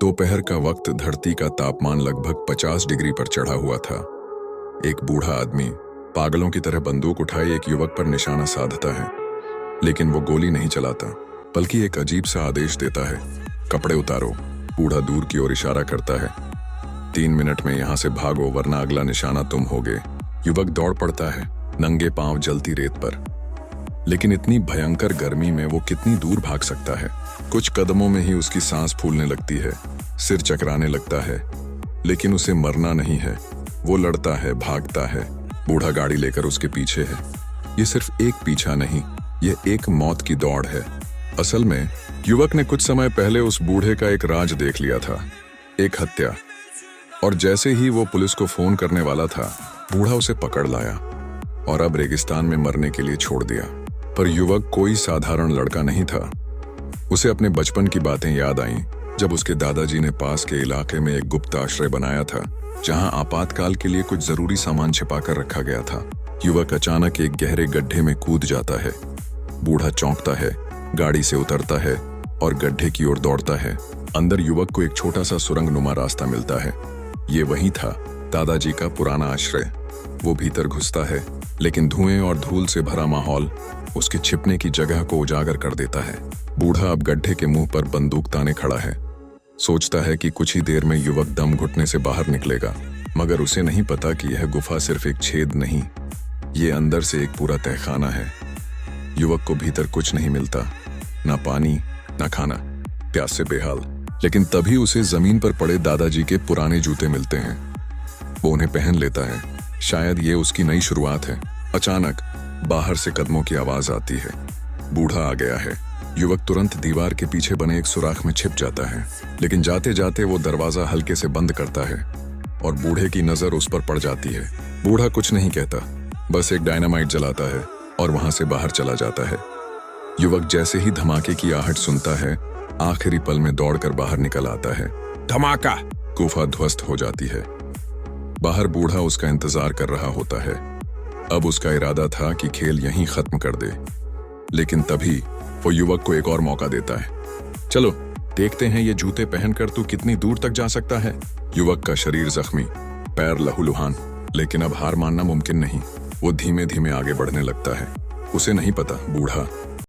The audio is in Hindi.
दोपहर का वक्त धरती का तापमान लगभग 50 डिग्री पर चढ़ा हुआ था। एक बूढ़ा आदमी पागलों की तरह बंदूक उठाए एक युवक पर निशाना साधता है, लेकिन वो गोली नहीं चलाता, बल्कि एक अजीब सा आदेश देता है, कपड़े उतारो। बूढ़ा दूर की ओर इशारा करता है, 3 मिनट में यहां से भागो वरना अगला निशाना तुम होगे। युवक दौड़ पड़ता है, नंगे पांव जलती रेत पर। लेकिन इतनी भयंकर गर्मी में वो कितनी दूर भाग सकता है? कुछ कदमों में ही उसकी सांस फूलने लगती है, सिर चकराने लगता है, लेकिन उसे मरना नहीं है। वो लड़ता है, भागता है। बूढ़ा गाड़ी लेकर उसके पीछे है। ये सिर्फ एक पीछा नहीं, ये एक मौत की दौड़ है। असल में युवक ने कुछ समय पहले उस बूढ़े का एक राज देख लिया था, एक हत्या। और जैसे ही वो पुलिस को फोन करने वाला था, बूढ़ा उसे पकड़ लाया और अब रेगिस्तान में मरने के लिए छोड़ दिया। पर युवक कोई साधारण लड़का नहीं था। उसे अपने बचपन की बातें याद आईं, जब उसके दादाजी ने पास के इलाके में एक गुप्त आश्रय बनाया था, जहां आपातकाल के लिए कुछ जरूरी सामान छिपाकर रखा गया था। युवक अचानक एक गहरे गड्ढे में कूद जाता है। बूढ़ा चौंकता है, गाड़ी से उतरता है और गड्ढे की ओर दौड़ता है। अंदर युवक को एक छोटा सा सुरंगनुमा रास्ता मिलता है। ये वही था, दादाजी का पुराना आश्रय। वो भीतर घुसता है, लेकिन धुएं और धूल से भरा माहौल उसके छिपने की जगह को उजागर कर देता है। बूढ़ा अब गड्ढे के मुंह पर बंदूक ताने खड़ा है। सोचता है कि कुछ ही देर में युवक दम घुटने से बाहर निकलेगा, मगर उसे नहीं पता कि यह गुफा सिर्फ एक छेद नहीं, ये अंदर से एक पूरा तहखाना है। युवक को भीतर कुछ नहीं मिलता, ना पानी, ना खाना, प्यास से बेहाल। लेकिन तभी उसे जमीन पर पड़े दादाजी के पुराने जूते मिलते हैं। वो उन्हें पहन लेता है, शायद ये उसकी नई शुरुआत है। अचानक बाहर से कदमों की आवाज आती है। बूढ़ा आ गया है। युवक तुरंत दीवार के पीछे बने एक सुराख में छिप जाता है, लेकिन जाते जाते वो दरवाजा हल्के से बंद करता है और बूढ़े की नजर उस पर पड़ जाती है। बूढ़ा कुछ नहीं कहता, बस एक डायनामाइट जलाता है और वहां से बाहर चला जाता है। युवक जैसे ही धमाके की आहट सुनता है, आखिरी पल में दौड़कर बाहर निकल आता है। धमाका! गुफा ध्वस्त हो जाती है। बाहर बूढ़ा उसका इंतजार कर रहा होता है। अब उसका इरादा था कि खेल यहीं खत्म कर दे, लेकिन तभी वो युवक को एक और मौका देता है। चलो देखते हैं ये जूते पहनकर तू कितनी दूर तक जा सकता है। युवक का शरीर जख्मी, पैर लहूलुहान, लेकिन अब हार मानना मुमकिन नहीं। वो धीमे धीमे आगे बढ़ने लगता है। उसे नहीं पता बूढ़ा